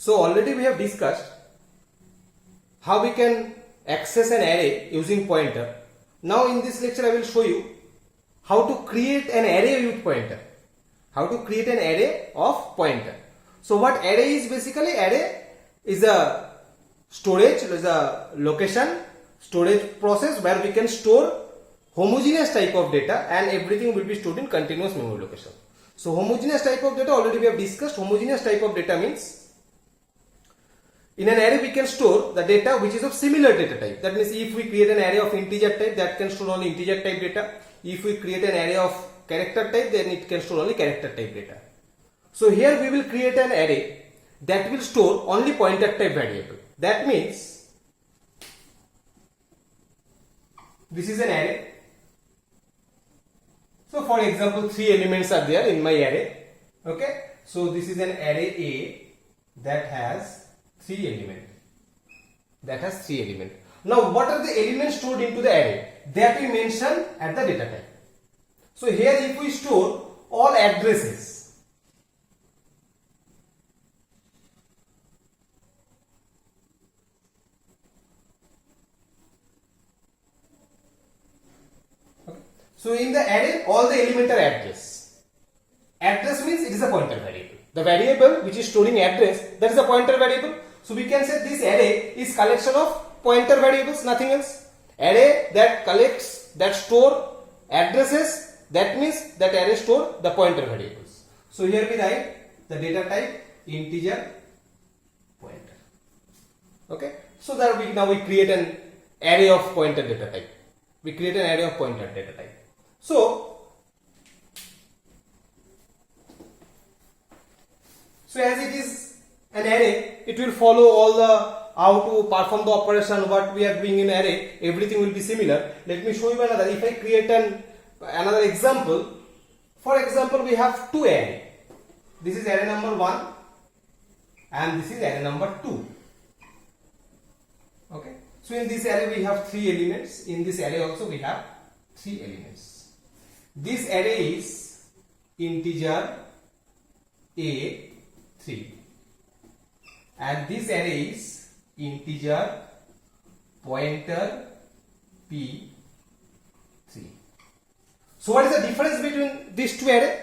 So already we have discussed how we can access an array using pointer. Now in this lecture I will show you how to create an array with pointer. How to create an array of pointer. So what array is basically? Array is a storage, is a location storage process where we can store homogeneous type of data and everything will be stored in continuous memory location. So homogeneous type of data already we have discussed. Homogeneous type of data means in an array we can store the data which is of similar data type. That means if we create an array of integer type, that can store only integer type data. If we create an array of character type, then it can store only character type data. So here we will create an array that will store only pointer type variable. That means this is an array. So for example 3 elements are there in my array. Okay. So this is an array A that has 3 elements. Now what are the elements stored into the array? That we mention at the data type. So here if we store all addresses, okay. So in the array all the element are address. Address means it is a pointer variable. The variable which is storing address, that is a pointer variable. So we can say this array is collection of pointer variables, nothing else. Array that collects, that store addresses, that means that array store the pointer variables. So here we write the data type integer pointer. Okay. So that we create an array of pointer data type. We create an array of pointer data type. So as it is an array, it will follow all the how to perform the operation what we are doing in array. Everything will be similar. Let me show you another. If I create another example, for example, we have two array. This is array number 1 and this is array number 2. Okay. So in this array we have 3 elements. In this array also we have 3 elements. This array is integer A3 and this array is integer pointer P3. So what is the difference between these two arrays?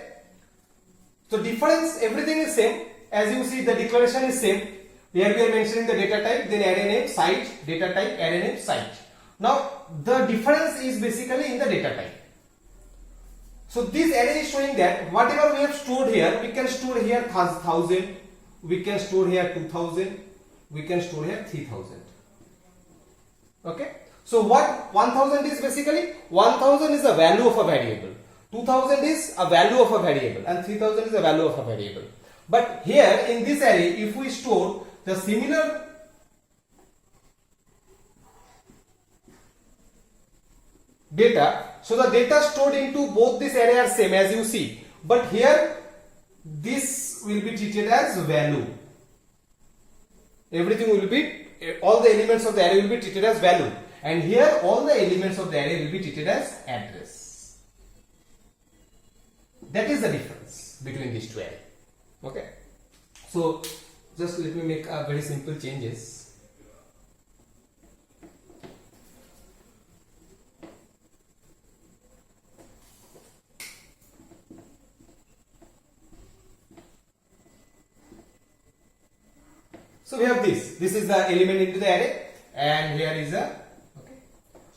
So difference, everything is same. As you see, the declaration is same. Here we are mentioning the data type, then array name, site, data type, array name, site. Now the difference is basically in the data type. So this array is showing that whatever we have stored here, we can store here 1000, we can store here 2000, we can store here 3000. Okay. So what 1000 is basically? 1000 is a value of a variable, 2000 is a value of a variable and 3000 is a value of a variable. But here in this array, if we store the similar data, so the data stored into both this array are same as you see, but here this will be treated as value. Everything will be, all the elements of the array will be treated as value, and here all the elements of the array will be treated as address. That is the difference between these two arrays. Okay. So just let me make a very simple changes. So we have this is the element into the array and here is a, okay.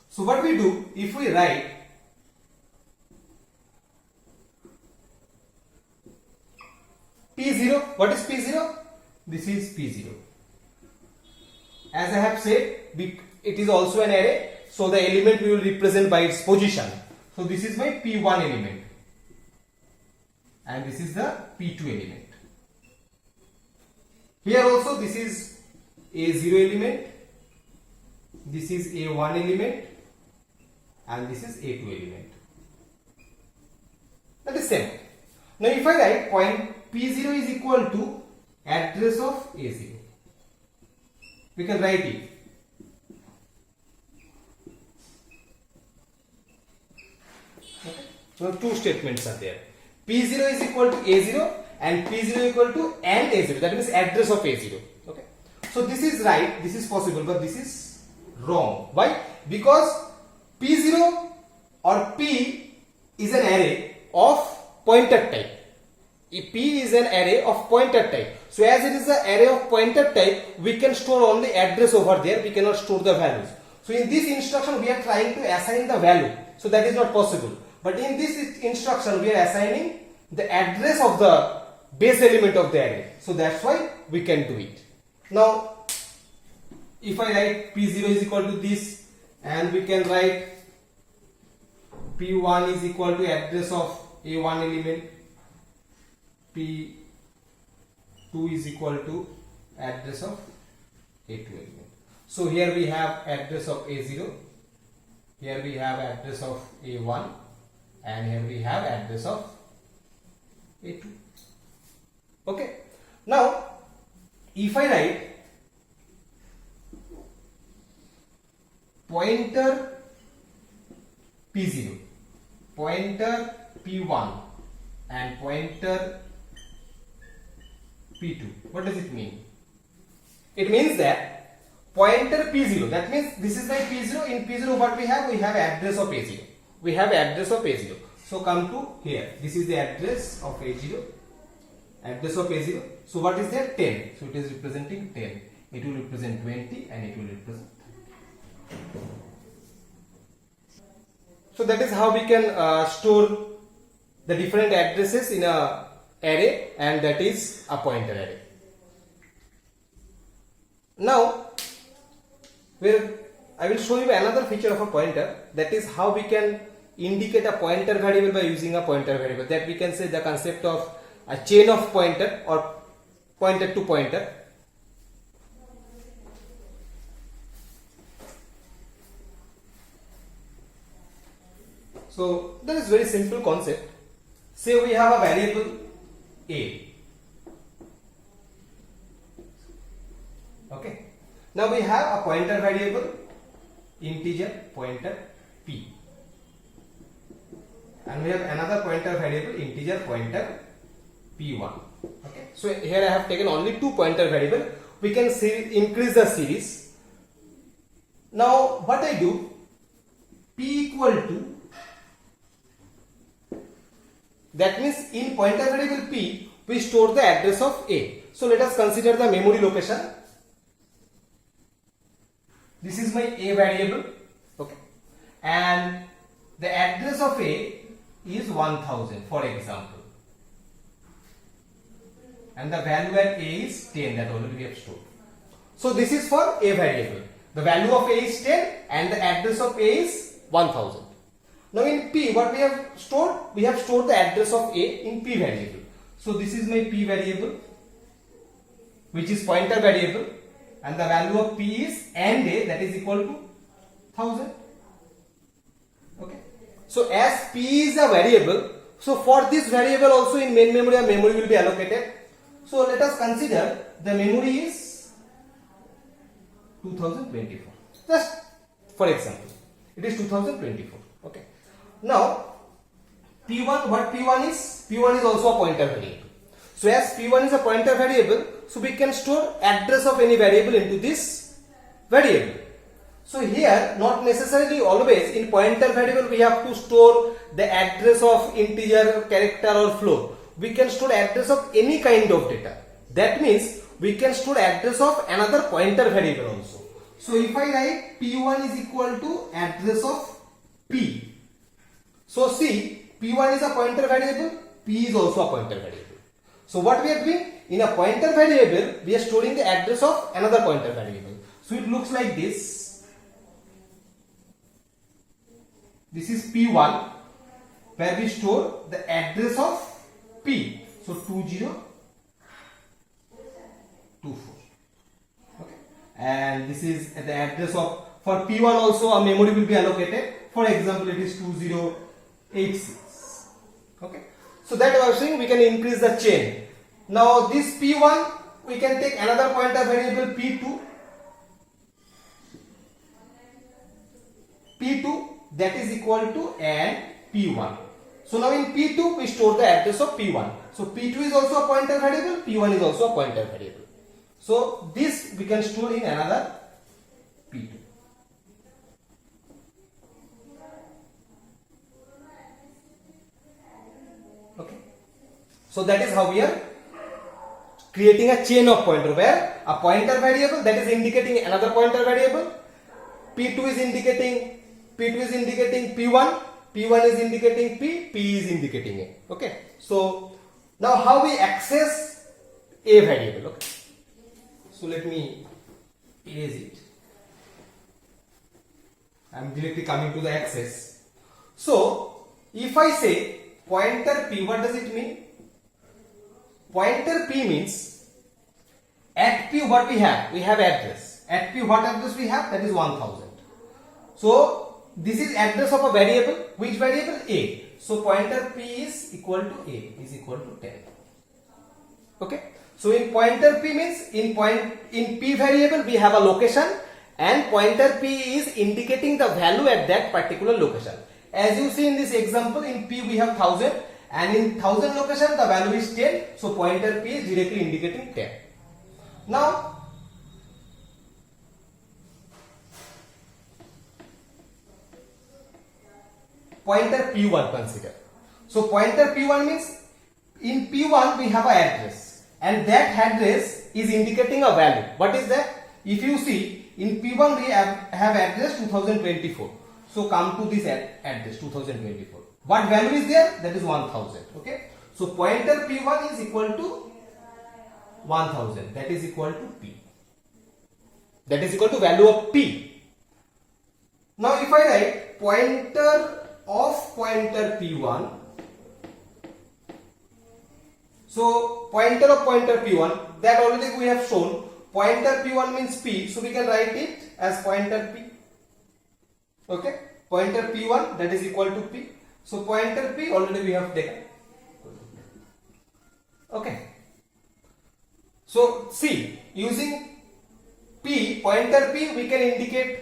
So what we do, if we write P0, what is P0? This is P0. As I have said, it is also an array, so the element we will represent by its position. So this is my P1 element and this is the P2 element. Here also this is A0 element, this is A1 element and this is A2 element. That is same. Now if I write point P0 is equal to address of A0, we can write it. Okay. So two statements are there. P0 is equal to A0 and P0 equal to and A0, that means address of A0. So this is right, this is possible, but this is wrong. Why? Because P0 or P is an array of pointer type. P is an array of pointer type. So as it is an array of pointer type, we can store only address over there. We cannot store the values. So in this instruction, we are trying to assign the value. So that is not possible. But in this instruction, we are assigning the address of the base element of the array. So that's why we can do it. Now, if I write P0 is equal to this, and we can write P1 is equal to address of A1 element, P2 is equal to address of A2 element. So here we have address of A0, here we have address of A1, and here we have address of A2. Okay. Now, if I write pointer P0, pointer P1, and pointer P2, what does it mean? It means that pointer P0, that means this is my P0. In P0 what we have? We have address of A0. We have address of A0. So come to here. This is the address of A0. Address of A0. So what is there? 10. So it is representing 10. It will represent 20 and it will represent 30. So that is how we can store the different addresses in a array, and that is a pointer array. Now, I will show you another feature of a pointer, that is how we can indicate a pointer variable by using a pointer variable. That we can say the concept of a chain of pointer or pointer to pointer. So that is very simple concept. Say we have a variable A. Okay. Now we have a pointer variable, integer pointer P, and we have another pointer variable, integer pointer P1. Okay. So here I have taken only two pointer variable. We can increase the series. Now what I do? P equal to, that means in pointer variable P we store the address of A. So let us consider the memory location. This is my A variable, okay, and the address of A is 1000 for example, and the value at A is 10, that already we have stored. So this is for A variable. The value of A is 10 and the address of A is 1000. Now in P, what we have stored? We have stored the address of A in P variable. So this is my P variable, which is pointer variable, and the value of P is and A, that is equal to 1000. Okay. So as P is a variable, so for this variable also in main memory, a memory will be allocated. So let us consider the memory is 2024. Just for example, it is 2024. Okay. Now P1, what P1 is? P1 is also a pointer variable. So as P1 is a pointer variable, so we can store address of any variable into this variable. So here, not necessarily always in pointer variable we have to store the address of integer, character or float. We can store address of any kind of data. That means we can store address of another pointer variable also. So if I write P1 is equal to address of P. So see, P1 is a pointer variable, P is also a pointer variable. So what we are doing? In a pointer variable, we are storing the address of another pointer variable. So it looks like this. This is P1, where we store the address of P. So 2024. Okay. And this is the address of, for P1 also a memory will be allocated. For example, it is 2086. Okay. So that I was saying we can increase the chain. Now this P1, we can take another pointer variable P2. P2, that is equal to and P1. So now in P2 we store the address of P1. So P2 is also a pointer variable, P1 is also a pointer variable. So this we can store in another P2. Okay. So that is how we are creating a chain of pointer, where a pointer variable that is indicating another pointer variable. P2 is indicating P1, P1 is indicating P is indicating A. Okay. So now how we access a variable? Okay. So let me erase it. I am directly coming to the access. So if I say pointer P, what does it mean? Pointer P means at P what we have? We have address. At P what address we have? That is 1000. So this is address of a variable. Which variable? A. So pointer P is equal to A, is equal to 10. Okay. So in pointer P means in P variable we have a location, and pointer P is indicating the value at that particular location. As you see in this example, in P we have 1000, and in 1000 location the value is 10. So pointer P is directly indicating 10. Now pointer P1 consider. So pointer P1 means in P1 we have an address, and that address is indicating a value. What is that? If you see in P1 we have address 2024. So come to this address 2024. What value is there? That is 1000. Okay. So pointer P1 is equal to 1000. That is equal to P. That is equal to value of P. Now if I write pointer of pointer P1, so pointer of pointer P1, that already we have shown. Pointer P1 means P, so we can write it as pointer P. Okay, pointer P1 that is equal to P. So pointer P already we have taken. Okay. So see, using P, pointer P, we can indicate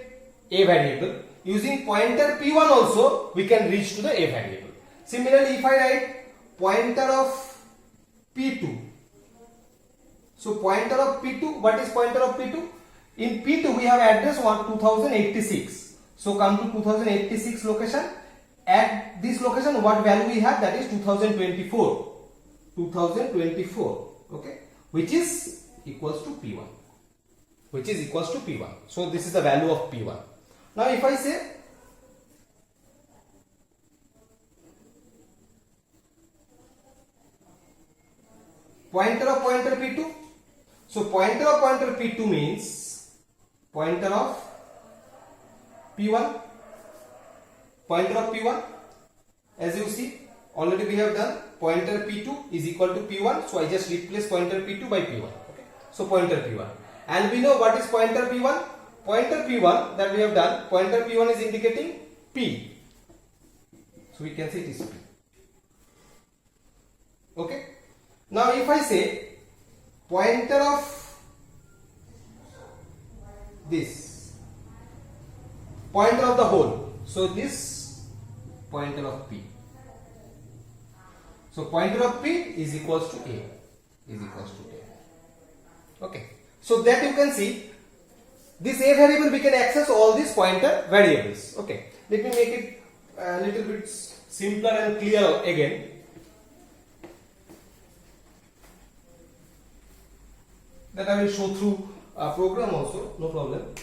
a variable. Using pointer P1 also we can reach to the a variable. Similarly, if I write pointer of P2, so pointer of P2, what is pointer of P2? In P2 we have address 2086. So come to 2086 location. At this location what value we have? That is 2024. 2024. Okay, which is equals to P1. Which is equals to P1. So this is the value of P1. Now if I say pointer of pointer P2, so pointer of pointer P2 means pointer of P1, pointer of P1, as you see already we have done, pointer P2 is equal to P1, so I just replace pointer P2 by P1. Okay, so pointer P1, and we know what is pointer P1. Pointer P1 that we have done, pointer P1 is indicating P, so we can say it is P. Okay. Now if I say pointer of this, pointer of the whole, so this pointer of P, so pointer of P is equals to A, is equals to A. Okay, so that you can see this a variable we can access all these pointer variables. Okay, let me make it a little bit simpler and clearer again. That I will show through a program also, no problem.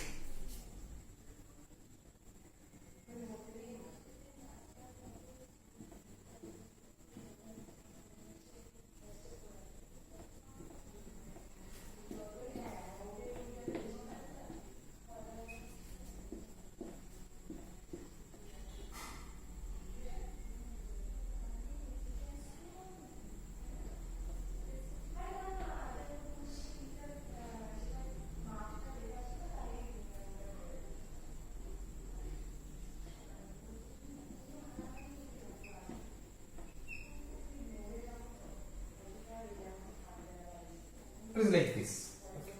It is like this. Okay.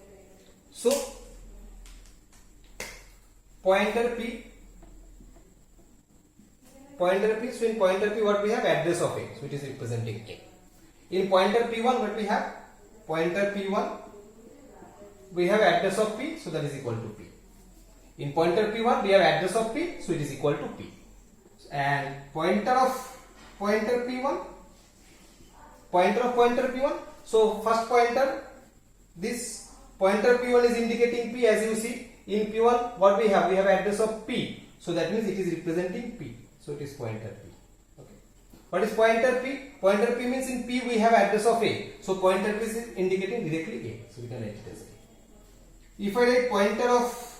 So pointer P, so in pointer P what we have? Address of A, so it is representing A. In pointer P1 what we have? Pointer P1 we have address of P, so that is equal to P. In pointer P1 we have address of P, so it is equal to P. And pointer of pointer P1, so first pointer, this pointer P1 is indicating P, as you see. In P1 what we have address of P, so that means it is representing P, so it is pointer P. Okay. What is pointer P? Pointer P means in P we have address of A, so pointer P is indicating directly A, so we can write it as A. If I write pointer of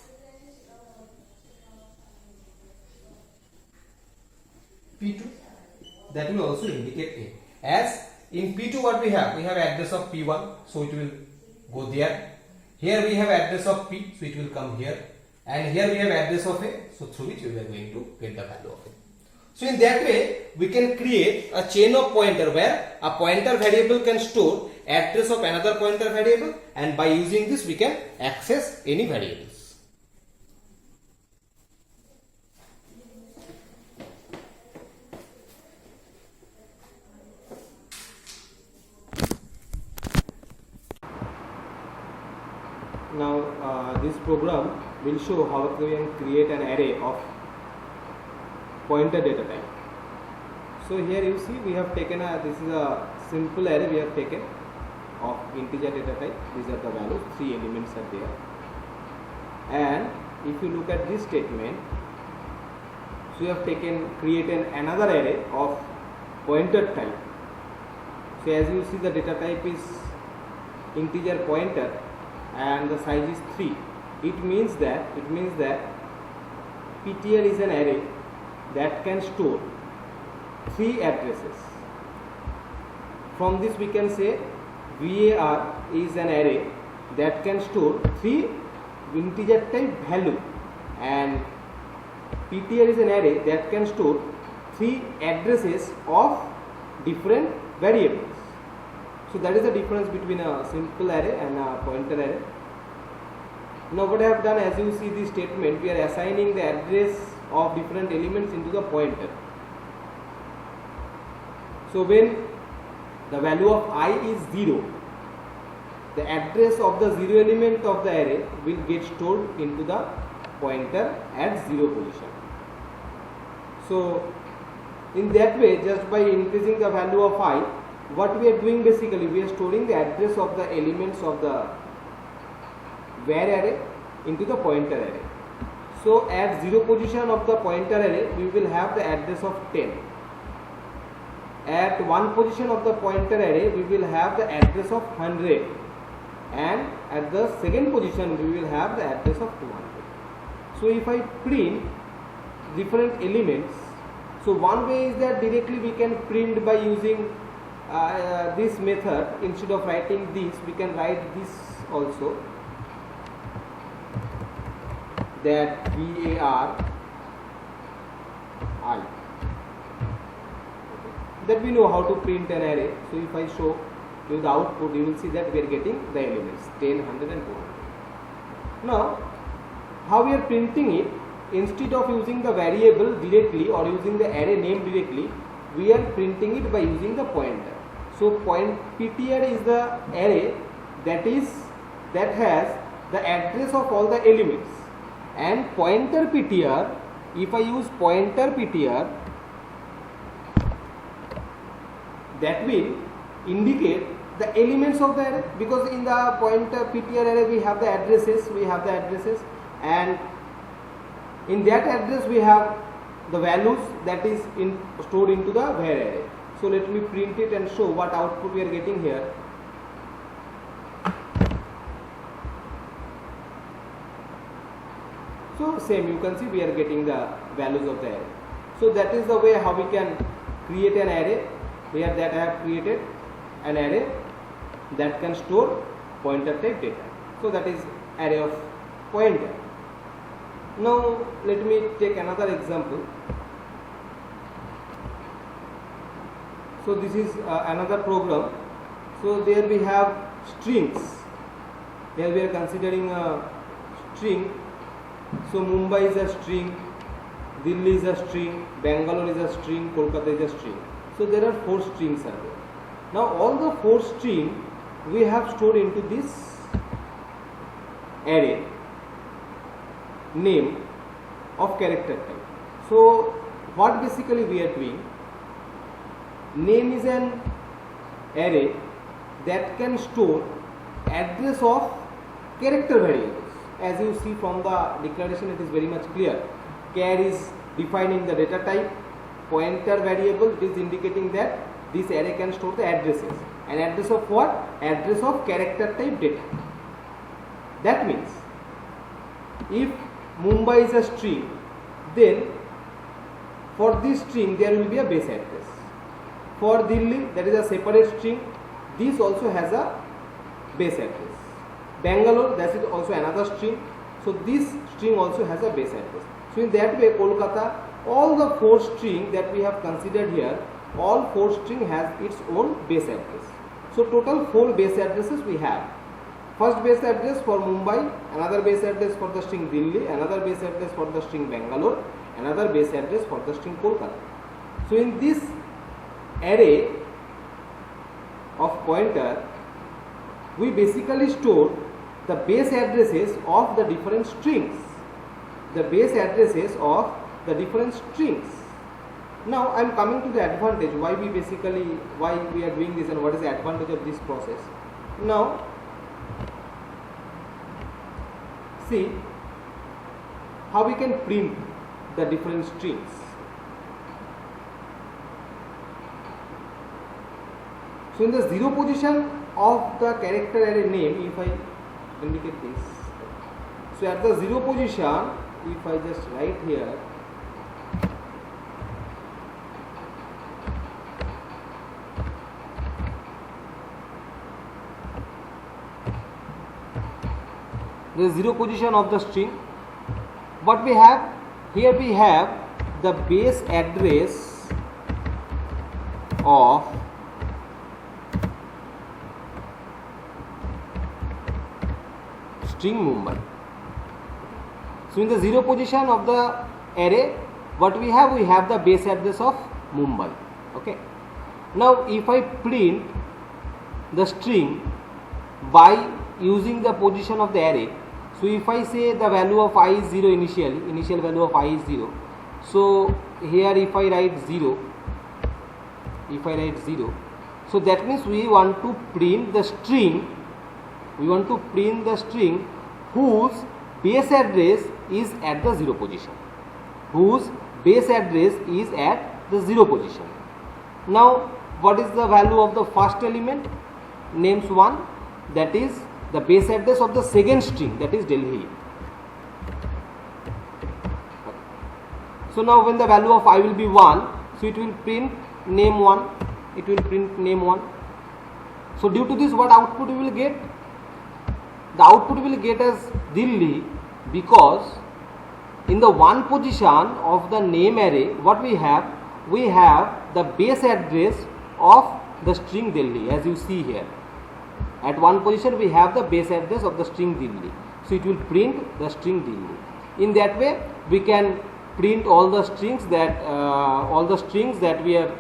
P2, that will also indicate A. As in P2 what we have address of P1, so it will go there. Here we have address of P, so it will come here. And here we have address of A, so through which we are going to get the value of A. So in that way we can create a chain of pointer where a pointer variable can store address of another pointer variable, and by using this we can access any variables. Now this program will show how we can create an array of pointer data type. So here you see we have taken this is a simple array we have taken of integer data type. These are the values, 3 elements are there. And if you look at this statement, so we have created another array of pointer type. So as you see the data type is integer pointer and the size is 3. It means that PTR is an array that can store 3 addresses. From this we can say VAR is an array that can store 3 integer type value, and PTR is an array that can store 3 addresses of different variables. So that is the difference between a simple array and a pointer array. Now what I have done, as you see this statement, we are assigning the address of different elements into the pointer. So when the value of I is 0, the address of the 0 element of the array will get stored into the pointer at 0 position. So in that way, just by increasing the value of I, what we are doing basically, we are storing the address of the elements of the var array into the pointer array. So at 0 position of the pointer array we will have the address of 10. At 1 position of the pointer array we will have the address of 100, and at the second position we will have the address of 200. So if I print different elements, so one way is that directly we can print by using this method. Instead of writing this, we can write this also, that VAR I, that we know how to print an array. So if I show you the output, you will see that we are getting the elements 10, 100 and 200. Now how we are printing it, instead of using the variable directly or using the array name directly, we are printing it by using the pointer. So PTR is the array that has the address of all the elements, and pointer PTR, if I use pointer PTR, that will indicate the elements of the array, because in the pointer PTR array we have the addresses, and in that address we have the values that is stored into the var array. So let me print it and show what output we are getting here. So same, you can see we are getting the values of the array. So that is the way how we can create an array. Here that I have created an array that can store pointer type data. So that is array of pointer. Now let me take another example. So this is another program. So there we have strings. Here we are considering a string. So Mumbai is a string, Delhi is a string, Bangalore is a string, Kolkata is a string. So there are 4 strings are there. Now all the 4 strings we have stored into this array name of character type. So what basically we are doing, name is an array that can store address of character variables. As you see from the declaration, it is very much clear. Char is defining the data type, pointer variable, it is indicating that this array can store the addresses. An address of what? Address of character type data. That means if Mumbai is a string, then for this string there will be a base address. For Delhi, that is a separate string, this also has a base address. Bangalore, that is also another string, so this string also has a base address. So in that way, Kolkata, all the 4 strings that we have considered here, all 4 string has its own base address. So total 4 base addresses we have. First base address for Mumbai, another base address for the string Delhi, another base address for the string Bangalore, another base address for the string Kolkata. So in this array of pointer, we basically store the base addresses of the different strings. The base addresses of the different strings. Now I am coming to the advantage, why we are doing this and what is the advantage of this process. Now see how we can print the different strings. So in the 0 position of the character array name, if I indicate this, so at the 0 position, if I just write here, the 0 position of the string, what we have here, we have the base address of string Mumbai. So in the 0 position of the array, what we have the base address of Mumbai. Okay. Now if I print the string by using the position of the array, so if I say the value of I is 0 initial value of I is 0, so here if I write 0, so that means we want to print the string, whose base address is at the 0 position, Now what is the value of the first element? Names 1, that is the base address of the second string, that is Delhi. So now when the value of I will be 1, so it will print name 1, So due to this, what output we will get? The output will get as Delhi, because in the 1 position of the name array, what we have the base address of the string Delhi, as you see here. At 1 position we have the base address of the string Delhi, so it will print the string Delhi. In that way we can print all the strings that we are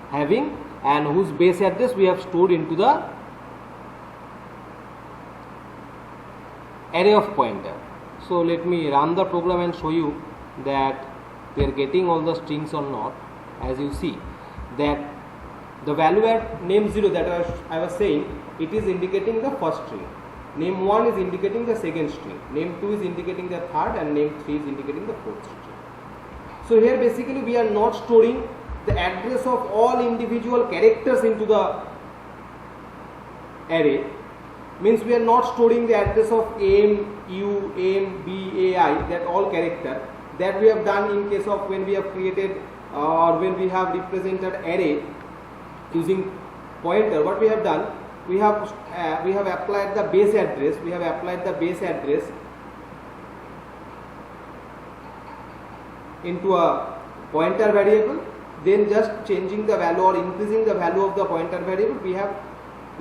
having and whose base address we have stored into the array of pointer. So let me run the program and show you that we are getting all the strings or not. As you see that the value at name 0 that I was saying, it is indicating the first string. Name 1 is indicating the second string. Name 2 is indicating the third, and name 3 is indicating the fourth string. So here basically we are not storing the address of all individual characters into the array. Means we are not storing the address of M, U, M, B, A, I, that all character that we have done in case of when we have created or when we have represented array using pointer. What we have done, we have applied the base address. Into a pointer variable, then just changing the value or increasing the value of the pointer variable, we have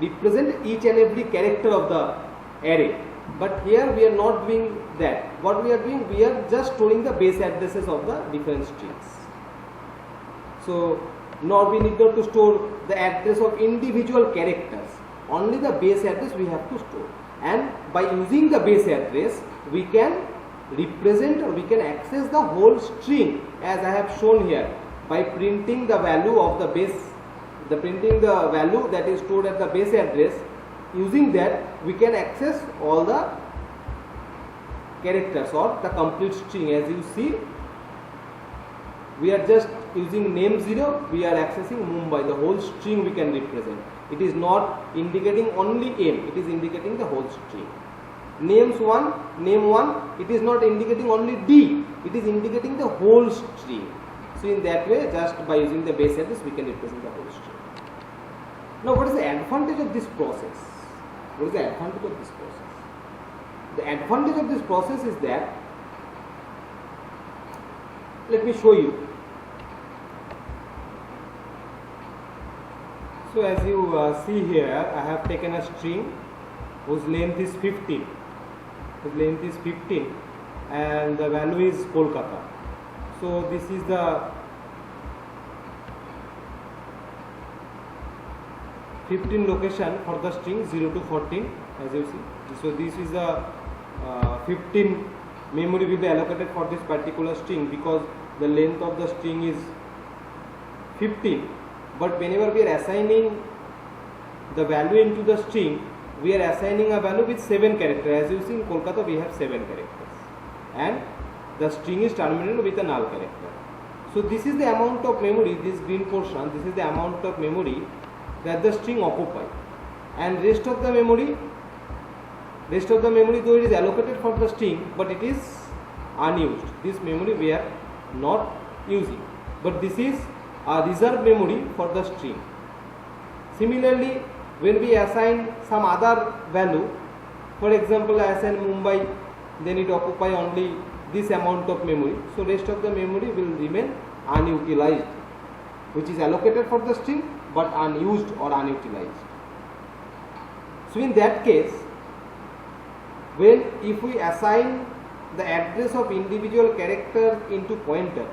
represent each and every character of the array. But here we are not doing that. What we are doing, we are just storing the base addresses of the different strings. So now we need not to store the address of individual characters, only the base address we have to store. and by using the base address we can represent or we can access the whole string as I have shown here by printing the value of the base, printing the value that is stored at the base address. Using that we can access all the characters or the complete string. As you see, we are just using name 0, we are accessing Mumbai, the whole string we can represent. It is not indicating only M, it is indicating the whole string. Name 1, it is not indicating only D, it is indicating the whole string. So in that way, just by using the base address we can represent the whole string. Now what is the advantage of this process? What is the advantage of this process? The advantage of this process is that, let me show you. So as you see here, I have taken a string whose length is 15. Whose length is 15 and the value is Kolkata. So this is the 15 location for the string 0 to 14, as you see. So this is the 15 memory will be allocated for this particular string because the length of the string is 15. But whenever we are assigning the value into the string, we are assigning a value with 7 characters. As you see in Kolkata we have 7 characters and the string is terminated with a null character. So this is the amount of memory, this green portion, this is the amount of memory that the string occupies, and rest of the memory though it is allocated for the string but it is unused. This memory we are not using, but this is a reserved memory for the string. Similarly, when we assign some other value, for example I assign Mumbai, then it occupies only this amount of memory, so rest of the memory will remain unutilized, which is allocated for the string but unused or unutilized. So in that case, if we assign the address of individual character into pointer,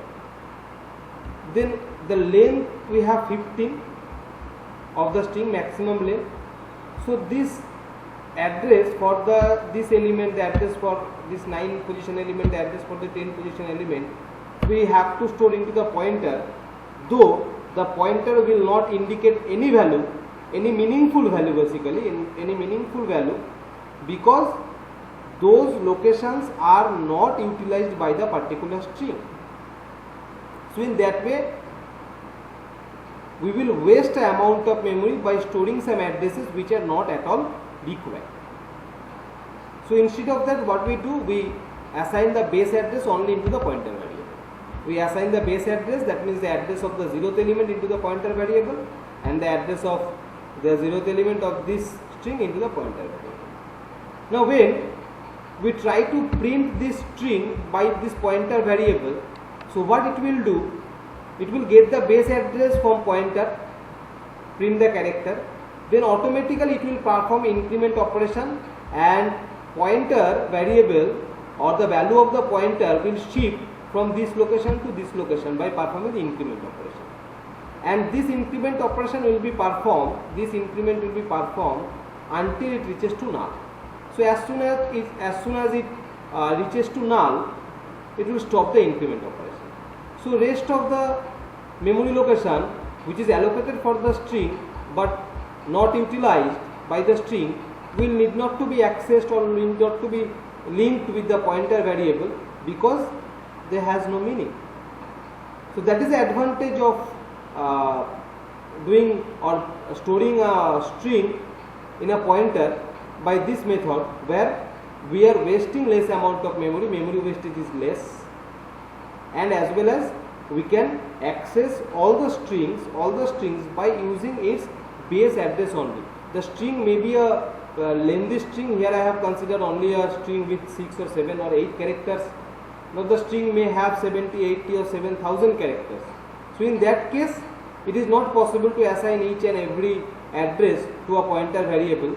then the length we have 15 of the string, maximum length. So this address for this element, the address for this 9 position element, the address for the 10 position element, we have to store into the pointer, though the pointer will not indicate any value, any meaningful value basically, any meaningful value, because those locations are not utilized by the particular string. So in that way we will waste an amount of memory by storing some addresses which are not at all required. So instead of that, what we do, we assign the base address only into the pointer variable. We assign the base address, that means the address of the 0th element into the pointer variable and the address of the 0th element of this string into the pointer variable. Now when we try to print this string by this pointer variable, so what it will do, it will get the base address from pointer, print the character, then automatically it will perform increment operation and pointer variable or the value of the pointer will shift from this location to this location by performing the increment operation. And this increment operation will be performed, this increment will be performed until it reaches to null. So as soon as it reaches to null, it will stop the increment operation. So rest of the memory location which is allocated for the string but not utilized by the string will need not to be accessed or need not to be linked with the pointer variable because they has no meaning. So that is the advantage of doing or storing a string in a pointer by this method, where we are wasting less amount of memory, memory wastage is less, and as well as we can access all the strings by using its base address only. The string may be a lengthy string. Here I have considered only a string with 6 or 7 or 8 characters. Now the string may have 70, 80 or 7000 characters. So in that case, it is not possible to assign each and every address to a pointer variable.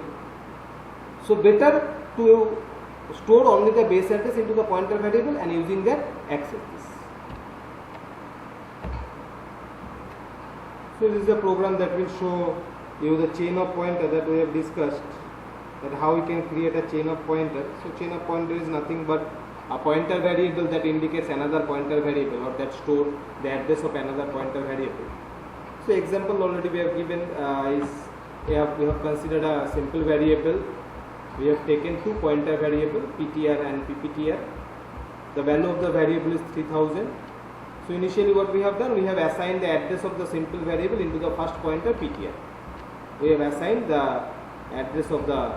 So better to store only the base address into the pointer variable and using that access this. So this is a program that will show you the chain of pointer that we have discussed. that how we can create a chain of pointer. So chain of pointer is nothing but a pointer variable that indicates another pointer variable or that store the address of another pointer variable. So example already we have given is we have considered a simple variable. We have taken two pointer variable ptr and pptr. The value of the variable is 3000. So initially what we have done, we have assigned the address of the simple variable into the first pointer ptr. We have assigned the address of the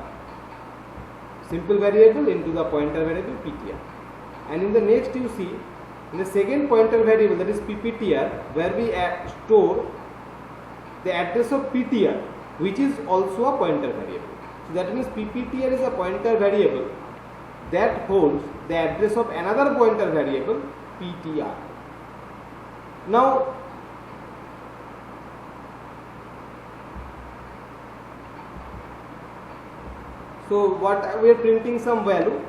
simple variable into the pointer variable ptr. And in the next you see, in the second pointer variable, that is pptr, where we store the address of ptr, which is also a pointer variable. So that means pptr is a pointer variable that holds the address of another pointer variable ptr. Now so what we are printing some value.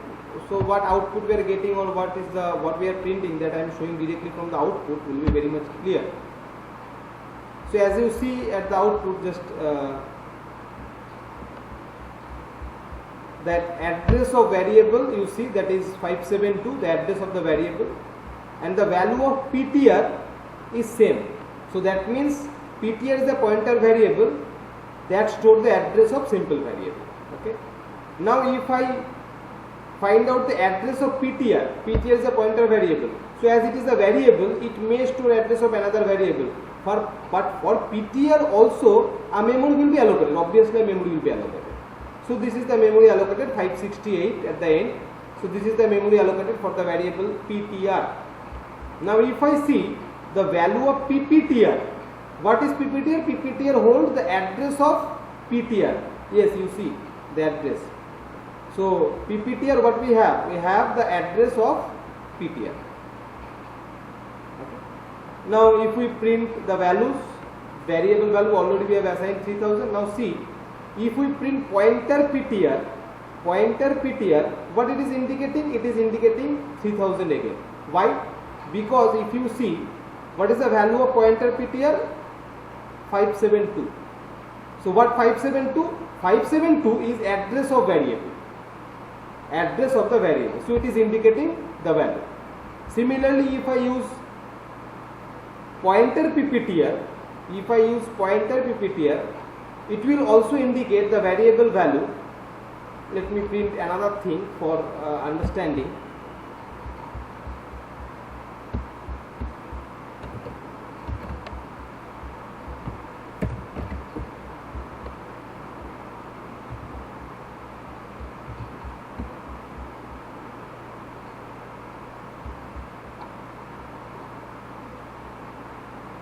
So what output we are getting or what we are printing, that I am showing directly from the output will be very much clear. So as you see at the output, just that address of variable you see, that is 572, the address of the variable, and the value of ptr is same. So that means ptr is the pointer variable that stores the address of simple variable. Okay. Now if I find out the address of ptr, ptr is a pointer variable. So as it is a variable, it may store address of another variable. But for ptr also a memory will be allocated. Obviously a memory will be allocated. So this is the memory allocated 568 at the end. So this is the memory allocated for the variable ptr. Now if I see the value of pptr, what is pptr? pptr holds the address of ptr. Yes, you see the address. So pptr, what we have? We have the address of ptr. Okay. Now if we print the values, variable value already we have assigned 3000. Now see, if we print pointer ptr, what it is indicating? It is indicating 3000 again. Why? Because if you see, what is the value of pointer ptr? 572. So what 572? 572 is address of variable. Address of the variable. So it is indicating the value. Similarly, if I use pointer pptr, it will also indicate the variable value. Let me print another thing for understanding.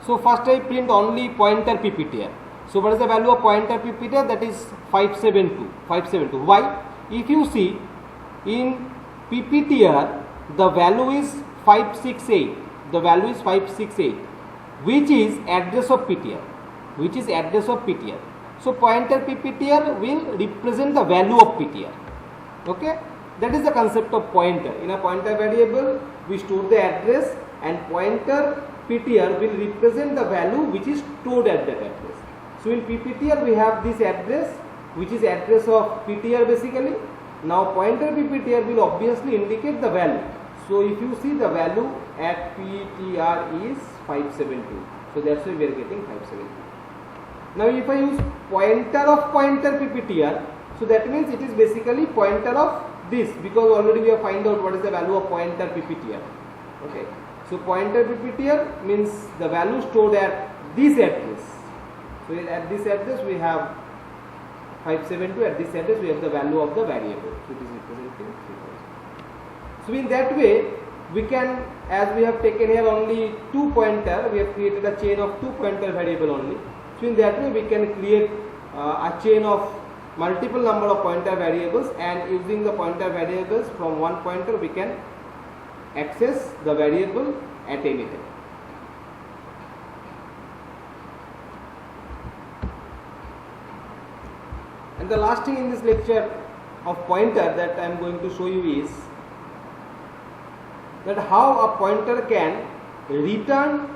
So first I print only pointer pptr. So what is the value of pointer pptr? That is 572. Why? If you see in pptr, the value is 568. The value is 568, which is address of ptr. So pointer pptr will represent the value of ptr. Okay, that is the concept of pointer. In a pointer variable, we store the address, and pointer ptr will represent the value which is stored at that address. So in pptr we have this address, which is address of ptr basically. Now pointer pptr will obviously indicate the value. So if you see, the value at ptr is 572. So that's why we are getting 572. Now if I use pointer of pointer pptr, so that means it is basically pointer of this, because already we have find out what is the value of pointer pptr. Okay. So pointer pptr means the value stored at this address. So at this address we have 572. At this address we have the value of the variable. So it is representing 3000. So in that way we can, as we have taken here only two pointer, we have created a chain of two pointer variable only. So in that way we can create a chain of multiple number of pointer variables, and using the pointer variables from one pointer we can access the variable at any time. And the last thing in this lecture of pointer that I am going to show you is that how a pointer can return,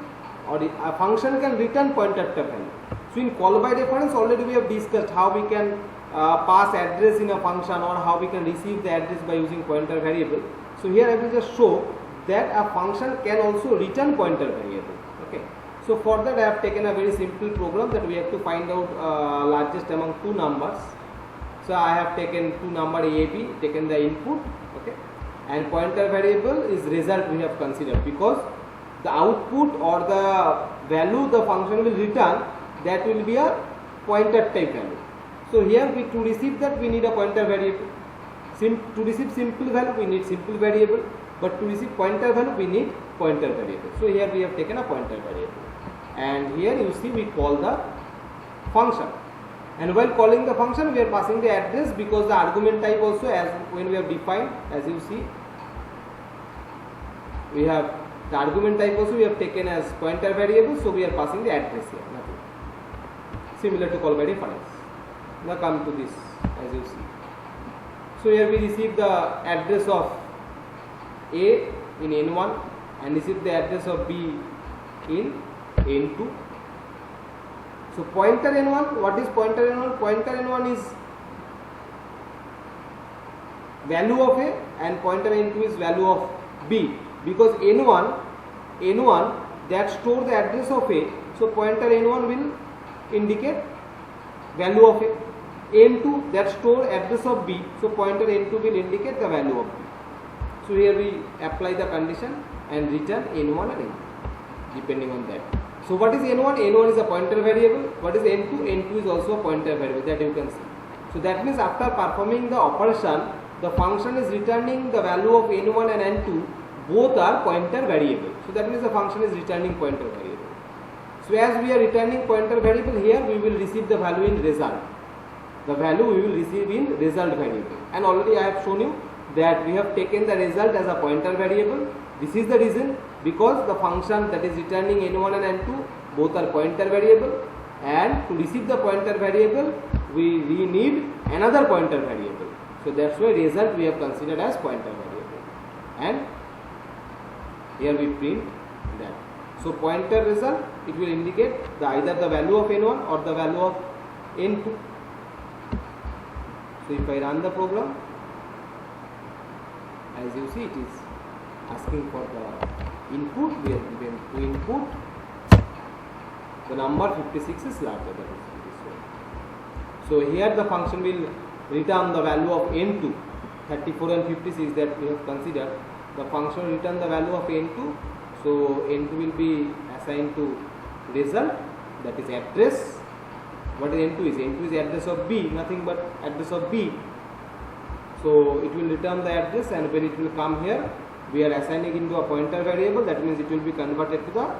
or a function can return pointer value. So in call by reference already we have discussed how we can pass address in a function, or how we can receive the address by using pointer variable. So here I will just show that a function can also return pointer variable. Okay. So for that I have taken a very simple program that we have to find out largest among two numbers. So I have taken two number a, b, taken the input, okay, and pointer variable is result we have considered, because the output or the value the function will return, that will be a pointer type value. So here to receive that we need a pointer variable. To receive simple value we need simple variable, but to receive pointer value we need pointer variable. So here we have taken a pointer variable, and here you see we call the function, and while calling the function we are passing the address, because the argument type also, as when we have defined, as you see, we have the argument type also we have taken as pointer variable, so we are passing the address here, nothing. Similar to call by difference. Now come to this, as you see. So here we receive the address of A in N1 and receive the address of B in N2. So pointer N1, what is pointer N1? Pointer N1 is value of A and pointer N2 is value of B, because N1 that store the address of A, so pointer N1 will indicate value of A. N2 that store address of B, so pointer N2 will indicate the value of B. So here we apply the condition and return N1 and N2 depending on that. So what is N1? N1 is a pointer variable. What is N2? N2 is also a pointer variable, that you can see. So that means after performing the operation, the function is returning the value of N1 and N2, both are pointer variable. So that means the function is returning pointer variable. So as we are returning pointer variable, here we will receive the value in result. The value we will receive in result variable, and already I have shown you that we have taken the result as a pointer variable. This is the reason, because the function that is returning N1 and N2 both are pointer variable, and to receive the pointer variable we need another pointer variable. So that's why result we have considered as pointer variable, and here we print that. So pointer result, it will indicate either the value of N1 or the value of N2. So if I run the program, as you see, it is asking for the input. We are given to input. The number 56 is larger than this one. So here the function will return the value of N2. 34 and 56 that we have considered. The function will return the value of N2. So N2 will be assigned to result, that is address. What is N2 is? N2 is address of B, nothing but address of B. So it will return the address, and when it will come here, we are assigning into a pointer variable, that means it will be converted to the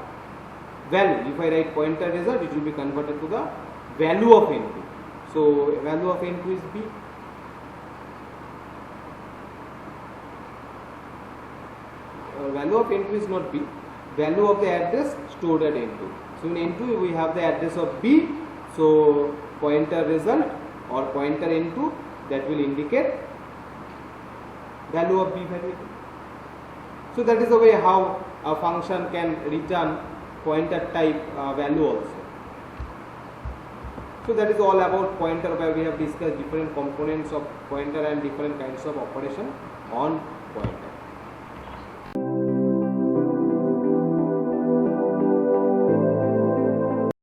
value. If I write pointer result, it will be converted to the value of N2. So value of N2 is B. Value of N2 is not B. Value of the address stored at N2. So in N2 we have the address of B. So pointer result or pointer N2, that will indicate value of B variable. So that is the way how a function can return pointer type value also. So that is all about pointer, where we have discussed different components of pointer and different kinds of operation on pointer.